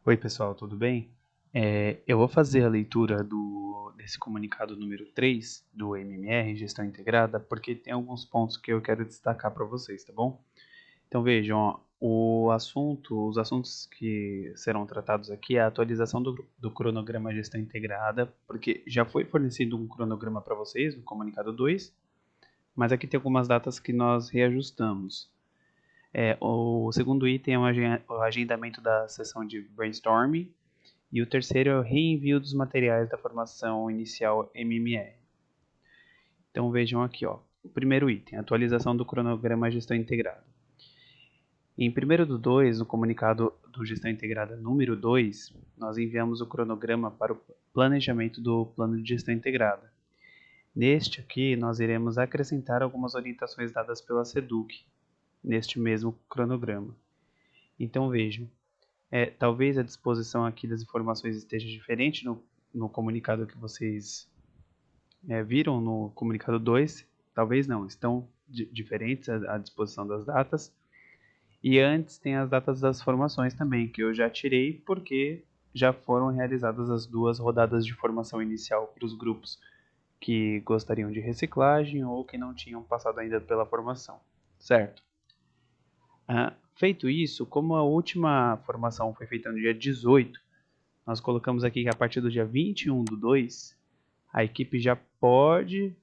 Oi, pessoal, tudo bem? Eu vou fazer a leitura desse comunicado número 3 do MMR, Gestão Integrada, porque tem alguns pontos que eu quero destacar para vocês, tá bom? Então vejam, ó, os assuntos que serão tratados aqui é a atualização do cronograma Gestão Integrada, porque já foi fornecido um cronograma para vocês no comunicado 2, mas aqui tem algumas datas que nós reajustamos. O segundo item é o agendamento da sessão de brainstorming, e o terceiro é o reenvio dos materiais da formação inicial MMR. Então vejam aqui, ó, o primeiro item, atualização do cronograma Gestão Integrada. Em 1º/2, no comunicado do Gestão Integrada número 2, nós enviamos o cronograma para o planejamento do Plano de Gestão Integrada. Neste aqui, nós iremos acrescentar algumas orientações dadas pela SEDUC, neste mesmo cronograma. Então vejam, talvez a disposição aqui das informações esteja diferente no comunicado que vocês viram no comunicado 2, talvez não, estão diferentes a disposição das datas. E antes tem as datas das formações também, que eu já tirei porque já foram realizadas as 2 rodadas de formação inicial para os grupos que gostariam de reciclagem ou que não tinham passado ainda pela formação, certo? Feito isso, como a última formação foi feita no dia 18, nós colocamos aqui que a partir do dia 21/2, a equipe já pode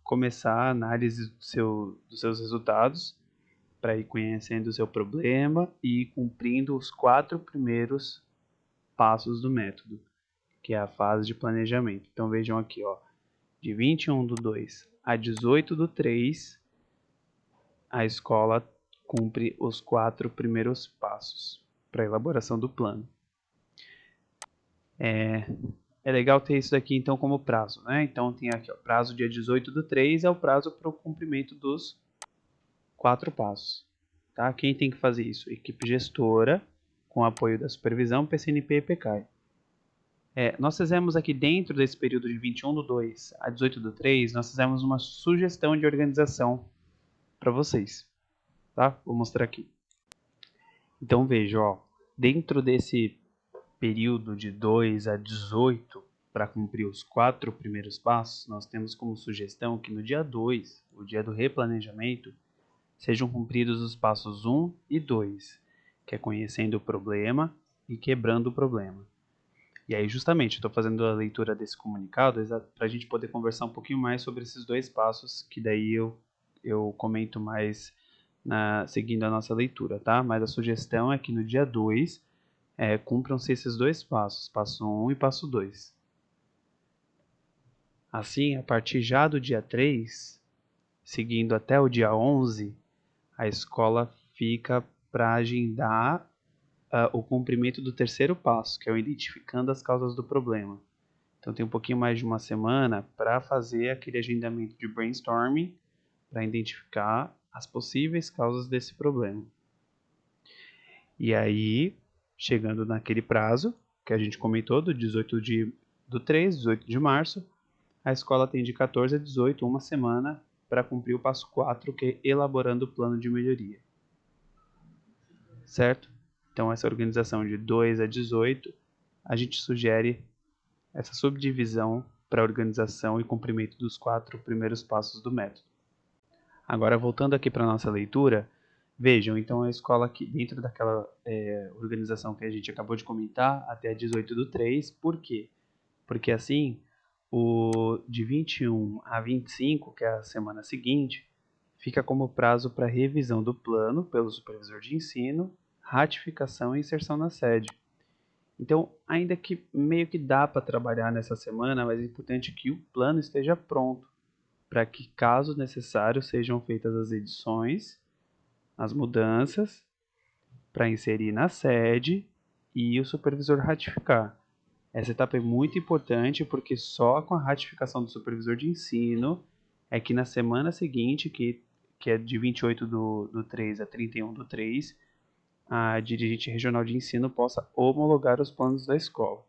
começar a análise dos seus resultados para ir conhecendo o seu problema e cumprindo os 4 primeiros passos do método, que é a fase de planejamento. Então vejam aqui, ó, de 21/2 a 18/3, a escola cumpre os 4 primeiros passos para a elaboração do plano. É legal ter isso daqui então como prazo, né? Então tem aqui, ó, prazo dia 18/3 é o prazo para o cumprimento dos 4 passos, tá? Quem tem que fazer isso? Equipe gestora, com apoio da supervisão, PCNP e PCAE. Nós fizemos aqui dentro desse período de 21/2 a 18/3, nós fizemos uma sugestão de organização para vocês, tá? Vou mostrar aqui. Então veja, ó, dentro desse período de 2 a 18, para cumprir os 4 primeiros passos, nós temos como sugestão que no dia 2, o dia do replanejamento, sejam cumpridos os passos 1 e 2, que é conhecendo o problema e quebrando o problema. E aí, justamente, estou fazendo a leitura desse comunicado para a gente poder conversar um pouquinho mais sobre esses 2 passos, que daí eu comento mais seguindo a nossa leitura, tá? Mas a sugestão é que no dia 2, cumpram-se esses 2 passos, passo 1 e passo 2. Assim, a partir já do dia 3, seguindo até o dia 11, a escola fica para agendar o cumprimento do terceiro passo, que é o identificando as causas do problema. Então tem um pouquinho mais de uma semana para fazer aquele agendamento de brainstorming para identificar as possíveis causas desse problema. E aí, chegando naquele prazo que a gente comentou, do 18 de março, a escola tem de 14 a 18, uma semana, para cumprir o passo 4, que é elaborando o plano de melhoria. Certo? Então, essa organização de 2 a 18, a gente sugere essa subdivisão para a organização e cumprimento dos 4 primeiros passos do método. Agora, voltando aqui para a nossa leitura, vejam, então a escola aqui, dentro daquela organização que a gente acabou de comentar, até 18/3, por quê? Porque assim, de 21 a 25, que é a semana seguinte, fica como prazo para revisão do plano pelo supervisor de ensino, ratificação e inserção na sede. Então, ainda que meio que dá para trabalhar nessa semana, mas é importante que o plano esteja pronto, para que, caso necessário, sejam feitas as edições, as mudanças, para inserir na sede e o supervisor ratificar. Essa etapa é muito importante porque só com a ratificação do supervisor de ensino é que na semana seguinte, que é de 28/3 a 31/3, a dirigente regional de ensino possa homologar os planos da escola.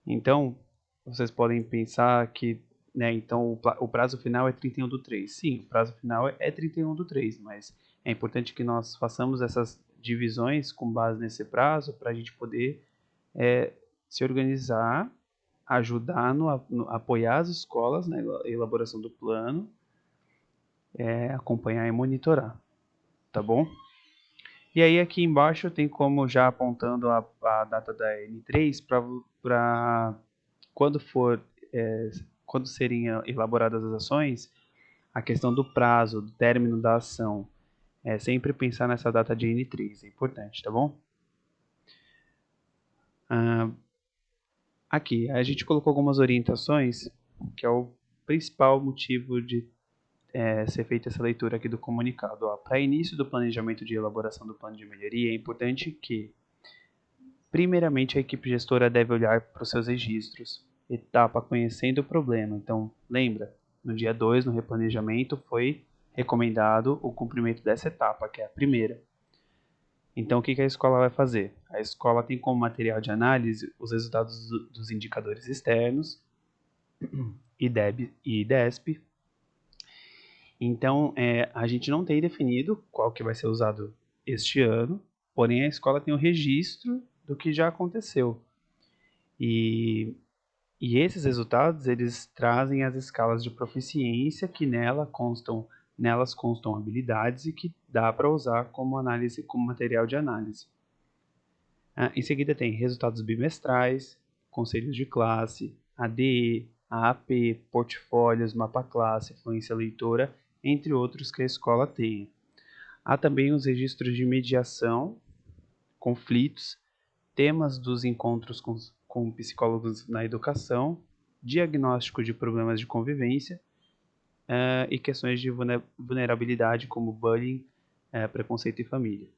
Então, vocês podem pensar que, então o prazo final é 31/3. Sim, o prazo final é 31/3, mas é importante que nós façamos essas divisões com base nesse prazo para a gente poder se organizar, ajudar apoiar as escolas na elaboração do plano, acompanhar e monitorar, tá bom? E aí aqui embaixo tem como já apontando a data da N3 para quando serem elaboradas as ações, a questão do prazo, do término da ação, sempre pensar nessa data de N3, é importante, tá bom? Aqui, a gente colocou algumas orientações, que é o principal motivo de ser feita essa leitura aqui do comunicado. Para início do planejamento de elaboração do plano de melhoria, é importante que, primeiramente, a equipe gestora deve olhar para os seus registros, etapa conhecendo o problema. Então, lembra, no dia 2, no replanejamento, foi recomendado o cumprimento dessa etapa, que é a primeira. Então, o que a escola vai fazer? A escola tem como material de análise os resultados dos indicadores externos, IDEB e IDESP. Então, a gente não tem definido qual que vai ser usado este ano, porém a escola tem o registro do que já aconteceu. E esses resultados, eles trazem as escalas de proficiência que nelas constam habilidades e que dá para usar como material de análise. Em seguida tem resultados bimestrais, conselhos de classe, ADE, AAP, portfólios, mapa classe, fluência leitora, entre outros que a escola tem. Há também os registros de mediação, conflitos, temas dos encontros com psicólogos na educação, diagnóstico de problemas de convivência e questões de vulnerabilidade como bullying, preconceito e família.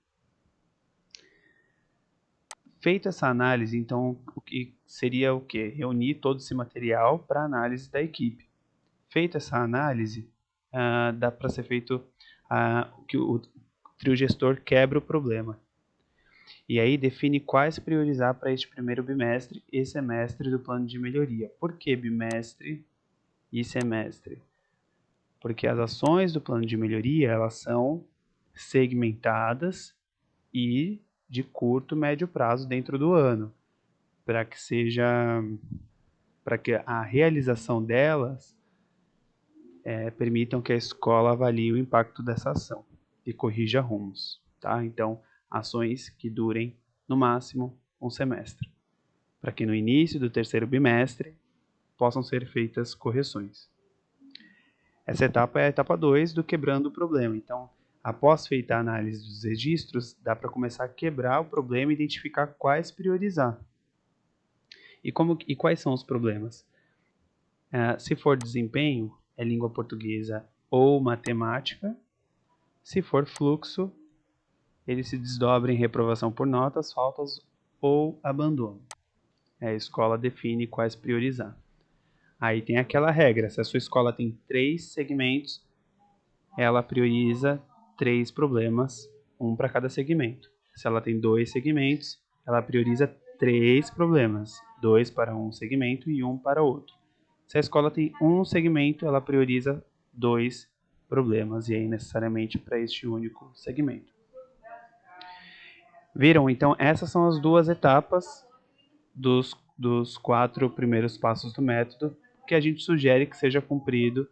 Feita essa análise, então, o que seria o quê? Reunir todo esse material para análise da equipe. Feita essa análise, dá para ser feito que o trio gestor quebra o problema. E aí define quais priorizar para este primeiro bimestre e semestre do plano de melhoria. Por que bimestre e semestre? Porque as ações do plano de melhoria, elas são segmentadas e de curto e médio prazo dentro do ano, para que a realização delas permitam que a escola avalie o impacto dessa ação e corrija rumos, tá? Então, ações que durem no máximo um semestre, para que no início do terceiro bimestre possam ser feitas correções. Essa etapa é a etapa 2 do quebrando o problema. Então, após feita a análise dos registros, dá para começar a quebrar o problema e identificar quais priorizar. E quais são os problemas? Se for desempenho, é língua portuguesa ou matemática. Se for fluxo, ele se desdobra em reprovação por notas, faltas ou abandono. A escola define quais priorizar. Aí tem aquela regra, se a sua escola tem 3 segmentos, ela prioriza 3 problemas, um para cada segmento. Se ela tem 2 segmentos, ela prioriza 3 problemas, 2 para um segmento e 1 para outro. Se a escola tem um segmento, ela prioriza 2 problemas, e aí necessariamente para este único segmento. Viram? Então, essas são as 2 etapas dos 4 primeiros passos do método, que a gente sugere que seja cumprido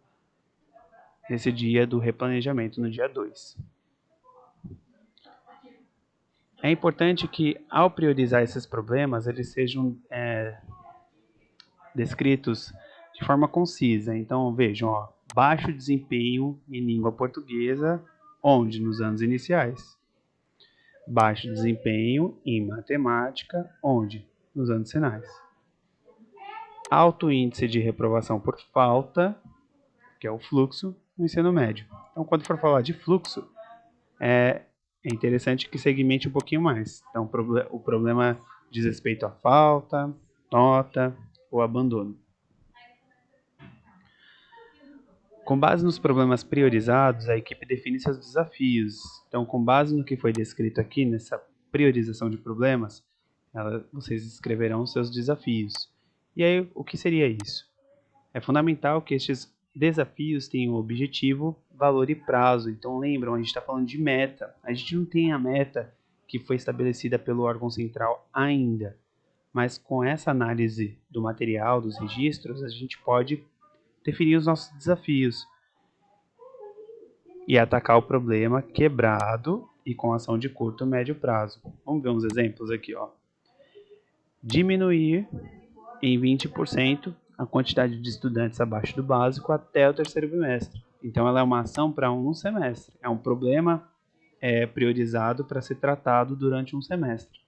nesse dia do replanejamento, no dia 2. É importante que, ao priorizar esses problemas, eles sejam descritos de forma concisa. Então, vejam, baixo desempenho em língua portuguesa, onde? Nos anos iniciais. Baixo desempenho em matemática, onde? Nos anos finais. Alto índice de reprovação por falta, que é o fluxo, no ensino médio. Então, quando for falar de fluxo, é interessante que segmente um pouquinho mais. Então, o problema diz respeito à falta, nota ou abandono. Com base nos problemas priorizados, a equipe define seus desafios. Então, com base no que foi descrito aqui, nessa priorização de problemas, vocês escreverão seus desafios. E aí, o que seria isso? É fundamental que estes desafios tenham objetivo, valor e prazo. Então, lembram, a gente está falando de meta. A gente não tem a meta que foi estabelecida pelo órgão central ainda. Mas com essa análise do material, dos registros, a gente pode definir os nossos desafios e atacar o problema quebrado e com ação de curto e médio prazo. Vamos ver uns exemplos aqui, ó. Diminuir em 20% a quantidade de estudantes abaixo do básico até o terceiro bimestre. Então, ela é uma ação para um semestre. É um problema priorizado para ser tratado durante um semestre.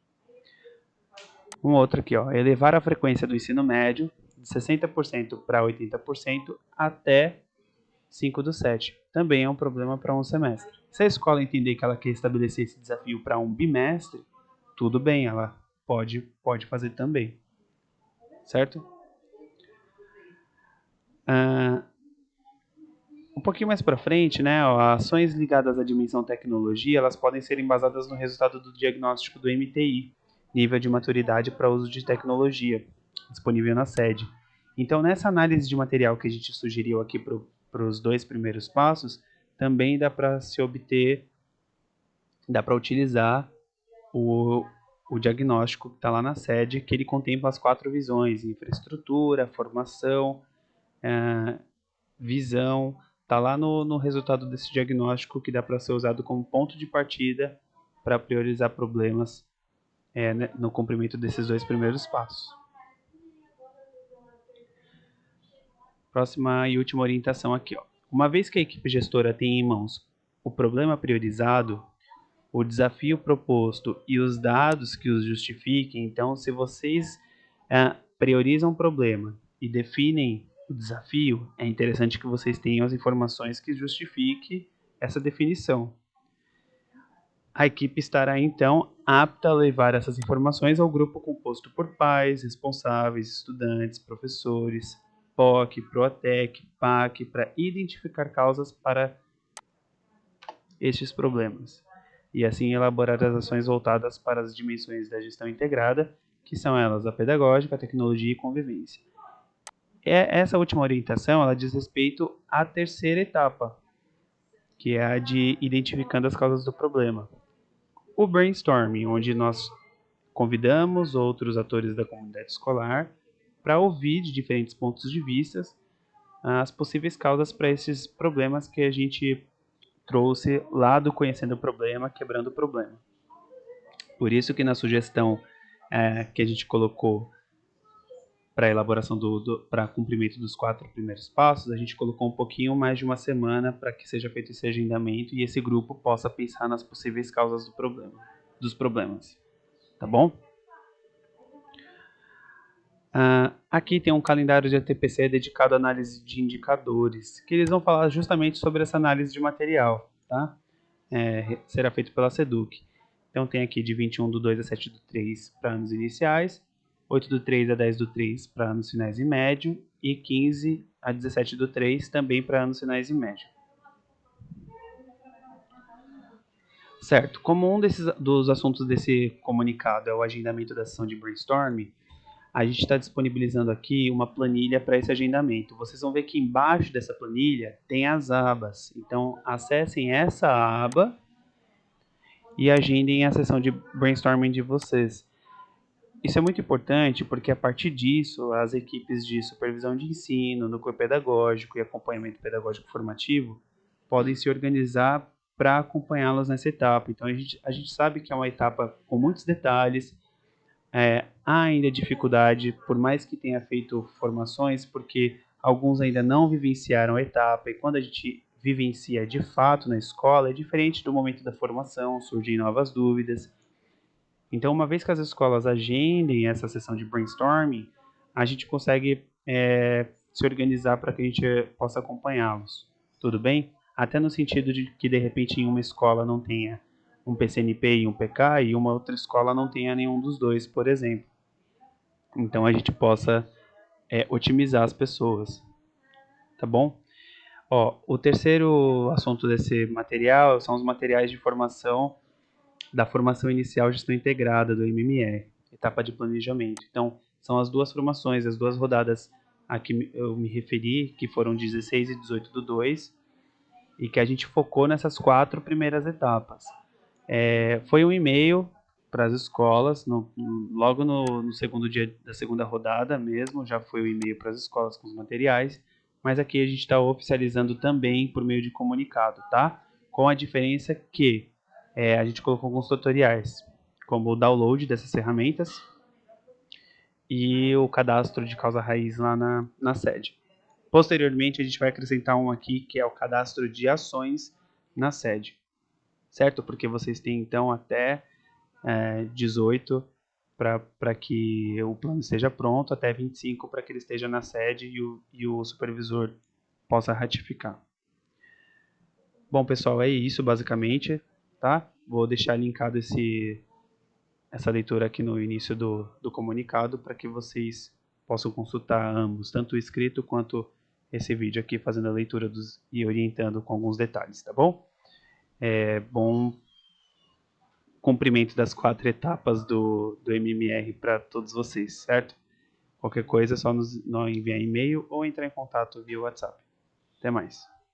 Um outro aqui, ó, elevar a frequência do ensino médio de 60% para 80% até 5/7. Também é um problema para um semestre. Se a escola entender que ela quer estabelecer esse desafio para um bimestre, tudo bem, ela pode fazer também. Certo? Um pouquinho mais para frente, né, ó, ações ligadas à dimensão tecnologia, elas podem ser embasadas no resultado do diagnóstico do MTI, nível de maturidade para uso de tecnologia, disponível na sede. Então, nessa análise de material que a gente sugeriu aqui para os 2 primeiros passos, também dá para utilizar o diagnóstico que está lá na sede, que ele contempla as 4 visões: infraestrutura, formação, visão. Está lá no resultado desse diagnóstico, que dá para ser usado como ponto de partida para priorizar problemas no cumprimento desses 2 primeiros passos. Próxima e última orientação aqui, ó. Uma vez que a equipe gestora tem em mãos o problema priorizado, o desafio proposto e os dados que os justifiquem, então, se vocês priorizam o problema e definem o desafio, é interessante que vocês tenham as informações que justifiquem essa definição. A equipe estará, então, apta a levar essas informações ao grupo composto por pais, responsáveis, estudantes, professores, POC, PROATEC, PAC, para identificar causas para estes problemas e assim elaborar as ações voltadas para as dimensões da gestão integrada, que são elas a pedagógica, a tecnologia e convivência. Essa última orientação, ela diz respeito à terceira etapa, que é a de identificando as causas do problema. O brainstorming, onde nós convidamos outros atores da comunidade escolar para ouvir de diferentes pontos de vista as possíveis causas para esses problemas que a gente trouxe lá do Conhecendo o Problema, Quebrando o Problema. Por isso que na sugestão que a gente colocou para a elaboração para cumprimento dos 4 primeiros passos, a gente colocou um pouquinho mais de uma semana para que seja feito esse agendamento e esse grupo possa pensar nas possíveis causas dos problemas. Tá bom? Aqui tem um calendário de ATPC dedicado à análise de indicadores, que eles vão falar justamente sobre essa análise de material, tá? Será feito pela SEDUC. Então tem aqui de 21/2 a 7/3 para anos iniciais, 8/3 a 10/3 para anos finais e médio e 15 a 17/3 também para anos finais e médio. Certo, como um dos assuntos desse comunicado é o agendamento da sessão de brainstorming, a gente está disponibilizando aqui uma planilha para esse agendamento. Vocês vão ver que embaixo dessa planilha tem as abas. Então, acessem essa aba e agendem a sessão de brainstorming de vocês. Isso é muito importante porque, a partir disso, as equipes de supervisão de ensino, núcleo pedagógico e acompanhamento pedagógico formativo podem se organizar para acompanhá-los nessa etapa. Então, a gente sabe que é uma etapa com muitos detalhes. Há ainda dificuldade, por mais que tenha feito formações, porque alguns ainda não vivenciaram a etapa, e quando a gente vivencia de fato na escola, é diferente do momento da formação, surgem novas dúvidas. Então, uma vez que as escolas agendem essa sessão de brainstorming, a gente consegue se organizar para que a gente possa acompanhá-los. Tudo bem? Até no sentido de que, de repente, em uma escola não tenha um PCNP e um PK, e uma outra escola não tenha nenhum dos dois, por exemplo. Então, a gente possa otimizar as pessoas. Tá bom? O terceiro assunto desse material são os materiais de formação da formação inicial gestão integrada do MMR, etapa de planejamento. Então, são as 2 formações, as 2 rodadas a que eu me referi, que foram 16 e 18/2, e que a gente focou nessas 4 primeiras etapas. Foi um e-mail para as escolas, logo no segundo dia da segunda rodada mesmo, já foi o e-mail para as escolas com os materiais, mas aqui a gente está oficializando também por meio de comunicado, tá? Com a diferença que a gente colocou alguns tutoriais, como o download dessas ferramentas e o cadastro de causa raiz lá na sede. Posteriormente, a gente vai acrescentar um aqui, que é o cadastro de ações na sede, certo? Porque vocês têm, então, até 18 para que o plano esteja pronto, até 25 para que ele esteja na sede e o supervisor possa ratificar. Bom, pessoal, é isso basicamente, tá? Vou deixar linkado essa leitura aqui no início do comunicado para que vocês possam consultar ambos, tanto o escrito quanto esse vídeo aqui fazendo a leitura e orientando com alguns detalhes, tá bom? Bom cumprimento das 4 etapas do MMR para todos vocês, certo? Qualquer coisa é só nos enviar e-mail ou entrar em contato via WhatsApp. Até mais.